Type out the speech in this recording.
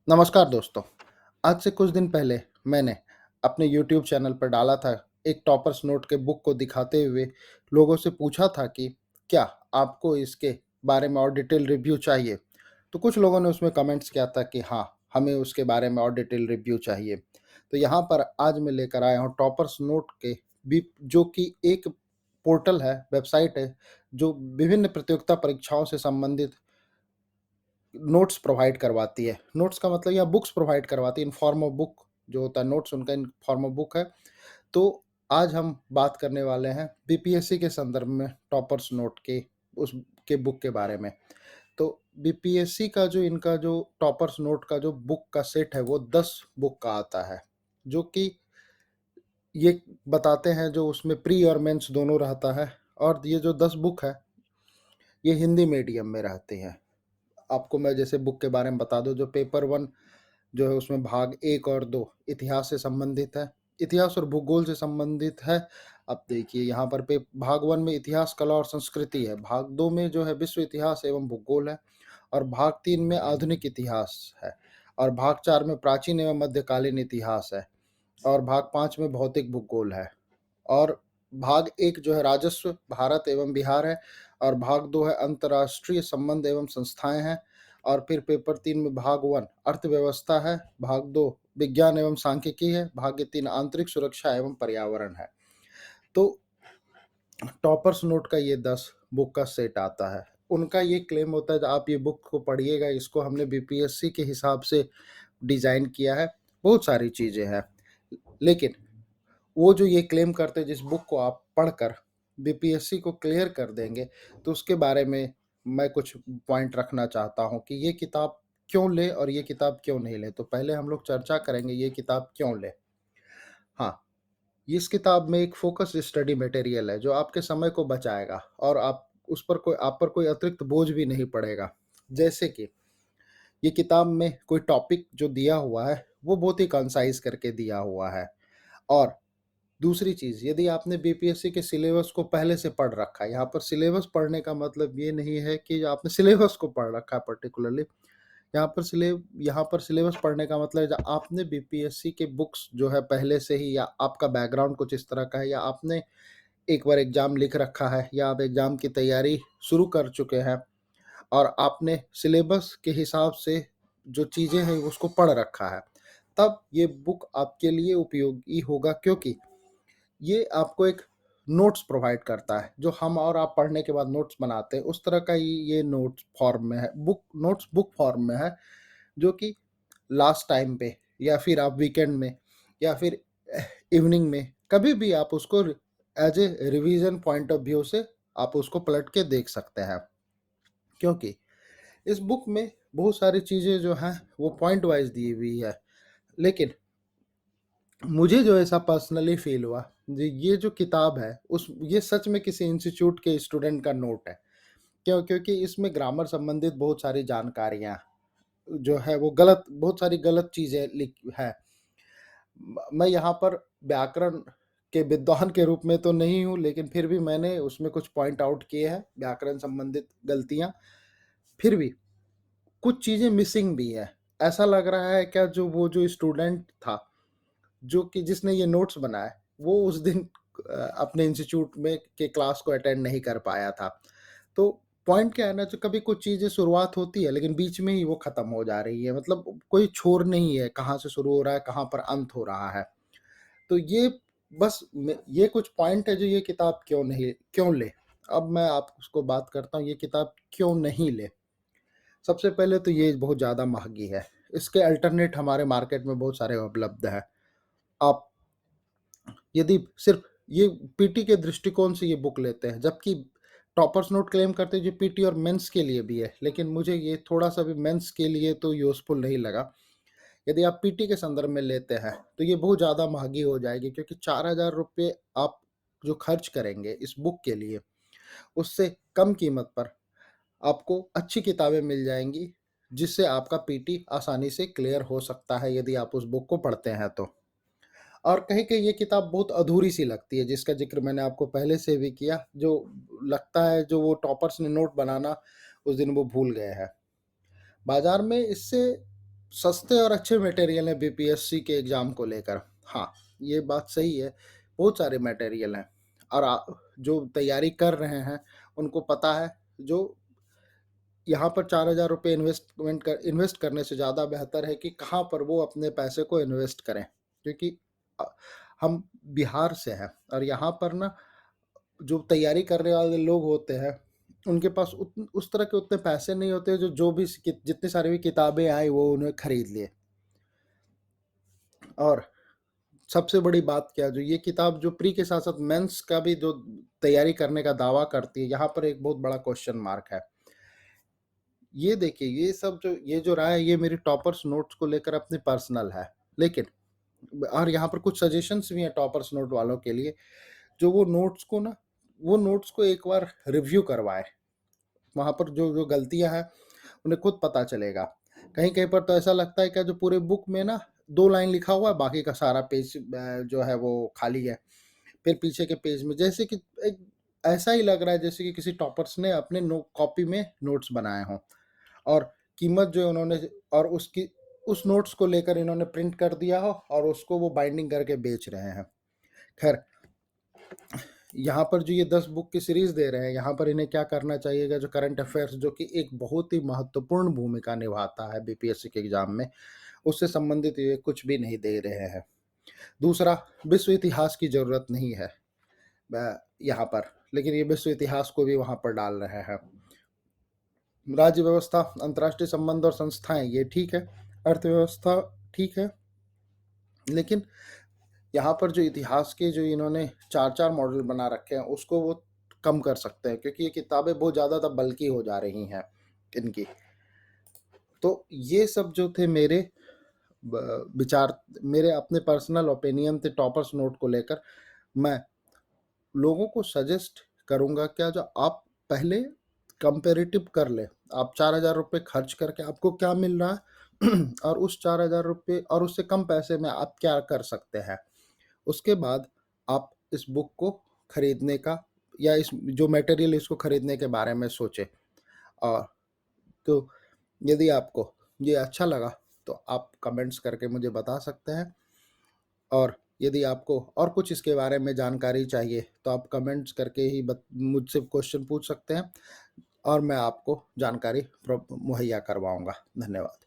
नमस्कार दोस्तों। आज से कुछ दिन पहले मैंने अपने यूट्यूब चैनल पर डाला था एक टॉपर्स नोट के बुक को दिखाते हुए लोगों से पूछा था कि क्या आपको इसके बारे में और डिटेल रिव्यू चाहिए? तो कुछ लोगों ने उसमें कमेंट्स किया था कि हाँ, हमें उसके बारे में और डिटेल रिव्यू चाहिए। तो यहाँ पर आज मैं लेकर आया हूँ टॉपर्स नोट के भी, जो कि एक पोर्टल है, वेबसाइट है, जो विभिन्न प्रतियोगिता परीक्षाओं से संबंधित नोट्स प्रोवाइड करवाती है। नोट्स का मतलब या बुक्स प्रोवाइड करवाती है इन फॉर्म ऑफ बुक। जो होता है नोट्स, उनका इन फॉर्म ऑफ बुक है। तो आज हम बात करने वाले हैं बीपीएससी के संदर्भ में टॉपर्स नोट के उस के बुक के बारे में। तो बीपीएससी का जो इनका जो टॉपर्स नोट का जो बुक का सेट है वो 10 बुक का आता है, जो कि ये बताते हैं, जो उसमें प्री और मेंस दोनों रहता है। और ये जो 10 बुक है ये हिंदी मीडियम में रहती हैं। आपको मैं जैसे बुक के बारे में बता दूं, जो पेपर 1 जो है उसमें भाग 1 और 2 इतिहास से संबंधित है, इतिहास और भूगोल से संबंधित है। अब देखिए यहाँ पर पे भाग 1 में इतिहास, कला और संस्कृति है, भाग 2 में जो है विश्व इतिहास एवं भूगोल है, और भाग 3 में आधुनिक इतिहास है, और भाग 4 में प्राचीन एवं मध्यकालीन इतिहास है, और भाग 5 में भौतिक भूगोल है, और भाग 1 जो है राजस्व, भारत एवं बिहार है, और भाग 2 है अंतर्राष्ट्रीय संबंध एवं संस्थाएं हैं, और फिर पेपर 3 में भाग 1 अर्थव्यवस्था है, भाग 2 विज्ञान एवं सांख्यिकी है, भाग 3 आंतरिक सुरक्षा एवं पर्यावरण है। तो टॉपर्स नोट का ये 10 बुक का सेट आता है। उनका ये क्लेम होता है, आप ये बुक को पढ़िएगा, इसको हमने बीपीएससी के हिसाब से डिजाइन किया है, बहुत सारी चीजें हैं। लेकिन वो जो ये क्लेम करते हैं, जिस बुक को आप पढ़कर बीपीएससी को क्लियर कर देंगे, तो उसके बारे में मैं कुछ पॉइंट रखना चाहता हूँ कि ये किताब क्यों ले और ये किताब क्यों नहीं ले। तो पहले हम लोग चर्चा करेंगे ये किताब क्यों ले। हाँ, इस किताब में एक फोकस स्टडी मटेरियल है जो आपके समय को बचाएगा, और आप पर कोई अतिरिक्त बोझ भी नहीं पड़ेगा। जैसे कि ये किताब में कोई टॉपिक जो दिया हुआ है वो बहुत ही कंसाइज करके दिया हुआ है। और दूसरी चीज़, यदि आपने बीपीएससी के सिलेबस को पहले से पढ़ रखा है, यहाँ पर सिलेबस पढ़ने का मतलब ये नहीं है कि आपने सिलेबस को पढ़ रखा है पर्टिकुलरली। यहाँ पर सिलेबस पढ़ने का मतलब है, जब आपने बीपीएससी के बुक्स जो है पहले से ही, या आपका बैकग्राउंड कुछ इस तरह का है, या आपने एक बार एग्जाम लिख रखा है, या आप एग्जाम की तैयारी शुरू कर चुके हैं, और आपने सिलेबस के हिसाब से जो चीज़ें हैं उसको पढ़ रखा है, तब ये बुक आपके लिए उपयोगी होगा। क्योंकि ये आपको एक नोट्स प्रोवाइड करता है, जो हम और आप पढ़ने के बाद नोट्स बनाते हैं, उस तरह का ही ये नोट्स फॉर्म में है, बुक फॉर्म में है, जो कि लास्ट टाइम पे, या फिर आप वीकेंड में, या फिर इवनिंग में कभी भी आप उसको as a revision point of view से आप उसको पलट के देख सकते हैं। क्योंकि इस बुक में बहुत सारी चीज़ें जो हैं वो पॉइंट वाइज दी हुई है। लेकिन मुझे जो ऐसा पर्सनली फील हुआ, ये जो किताब है उस ये सच में किसी इंस्टीट्यूट के स्टूडेंट का नोट है। क्योंकि इसमें ग्रामर संबंधित बहुत सारी जानकारियां जो है वो गलत, बहुत सारी गलत चीजें लिख है। मैं यहाँ पर व्याकरण के विद्वान के रूप में तो नहीं हूँ, लेकिन फिर भी मैंने उसमें कुछ पॉइंट आउट किए हैं व्याकरण संबंधित गलतियां। फिर भी कुछ चीजें मिसिंग भी है। ऐसा लग रहा है क्या, जो वो जो स्टूडेंट था जो कि जिसने ये नोट्स बनाए, वो उस दिन अपने इंस्टीट्यूट में के क्लास को अटेंड नहीं कर पाया था। तो पॉइंट क्या है ना, जो कभी कुछ चीज़ें शुरुआत होती है लेकिन बीच में ही वो ख़त्म हो जा रही है, मतलब कोई छोर नहीं है कहाँ से शुरू हो रहा है, कहाँ पर अंत हो रहा है। तो ये ये कुछ पॉइंट है जो ये किताब क्यों ले। अब मैं आपको बात करता हूँ ये किताब क्यों नहीं ले। सबसे पहले तो ये बहुत ज़्यादा महंगी है। इसके अल्टरनेट हमारे मार्केट में बहुत सारे उपलब्ध है। आप यदि सिर्फ ये पीटी के दृष्टिकोण से ये बुक लेते हैं, जबकि टॉपर्स नोट क्लेम करते हैं जो पीटी और मेंस के लिए भी है, लेकिन मुझे ये थोड़ा सा भी मेंस के लिए तो यूजफुल नहीं लगा। यदि आप पीटी के संदर्भ में लेते हैं तो ये बहुत ज़्यादा महंगी हो जाएगी, क्योंकि 4,000 रुपये आप जो खर्च करेंगे इस बुक के लिए, उससे कम कीमत पर आपको अच्छी किताबें मिल जाएंगी, जिससे आपका पीटी आसानी से क्लियर हो सकता है यदि आप उस बुक को पढ़ते हैं तो। और कहीं कहीं ये किताब बहुत अधूरी सी लगती है, जिसका जिक्र मैंने आपको पहले से भी किया। जो लगता है जो वो टॉपर्स ने नोट बनाना उस दिन वो भूल गए हैं। बाजार में इससे सस्ते और अच्छे मटेरियल हैं बीपीएससी के एग्ज़ाम को लेकर। हाँ, ये बात सही है, बहुत सारे मटेरियल हैं और जो तैयारी कर रहे हैं, उनको पता है, जो यहाँ पर ₹4000 इन्वेस्ट करने से ज़्यादा बेहतर है कि कहाँ पर वो अपने पैसे को इन्वेस्ट करें। क्योंकि अ, हम बिहार से हैं और यहाँ पर ना जो तैयारी करने वाले लोग होते हैं, उनके पास उस तरह के उतने पैसे नहीं होते जो भी जितनी सारी भी किताबें आई वो उन्हें खरीद लिए। और सबसे बड़ी बात क्या, जो ये किताब जो प्री के साथ-साथ मेंस का भी जो तैयारी करने का दावा करती है, यहाँ पर एक बहुत बड़ा क्वेश्चन मार्क है। ये देखिए, ये जो राय है, ये मेरी टॉपर्स नोट्स को लेकर अपनी पर्सनल है। लेकिन और यहाँ पर कुछ सजेशंस भी हैं टॉपर्स नोट वालों के लिए, जो वो नोट्स को एक बार रिव्यू करवाएँ। वहाँ पर जो गलतियाँ हैं, उन्हें खुद पता चलेगा। कहीं-कहीं पर तो ऐसा लगता है क्या, जो पूरे बुक में ना 2 लाइन लिखा हुआ है, बाकी का सारा पेज जो है वो खाली है। फिर पीछे के पेज में जैसे कि एक ऐसा ही लग रहा है जैसे कि किसी टॉपर्स ने अपने कॉपी में नोट्स बनाए हों और कीमत जो उन्होंने और उसकी उस नोट्स को लेकर इन्होंने प्रिंट कर दिया हो और उसको वो बाइंडिंग करके बेच रहे हैं। खैर, यहाँ पर जो ये 10 बुक की सीरीज़ दे रहे हैं, यहाँ पर इन्हें क्या करना चाहिएगा, जो करंट अफ़ेयर्स जो कि एक बहुत ही महत्वपूर्ण भूमिका निभाता है बीपीएससी के एग्ज़ाम में, उससे संबंधित ये कुछ भी नहीं दे रहे हैं। दूसरा, विश्व इतिहास की ज़रूरत नहीं है यहाँ पर, लेकिन ये विश्व इतिहास को भी वहाँ पर डाल रहे हैं। राज्य व्यवस्था, अंतर्राष्ट्रीय संबंध और संस्थाएँ, ये ठीक है, अर्थव्यवस्था ठीक है, लेकिन यहाँ पर जो इतिहास के जो इन्होंने 4-4 मॉडल बना रखे हैं, उसको वो कम कर सकते हैं, क्योंकि ये किताबें बहुत ज़्यादा तब बल्की हो जा रही हैं इनकी। तो ये सब जो थे मेरे विचार, मेरे अपने पर्सनल ओपिनियन थे टॉपर्स नोट को लेकर। मैं लोगों को सजेस्ट करूँगा, क्या जो आप पहले कंपैरेटिव कर लें। आप ₹4000 खर्च करके आपको क्या मिल रहा है और उस ₹4000 और उससे कम पैसे में आप क्या कर सकते हैं। उसके बाद आप इस बुक को खरीदने का या इस जो मटेरियल इसको खरीदने के बारे में सोचें। और तो यदि आपको ये अच्छा लगा, तो आप कमेंट्स करके मुझे बता सकते हैं और यदि आपको और कुछ इसके बारे में जानकारी चाहिए, तो आप कमेंट्स करके ही मुझसे क्वेश्चन पूछ सकते हैं और मैं आपको जानकारी मुहैया करवाऊँगा। धन्यवाद।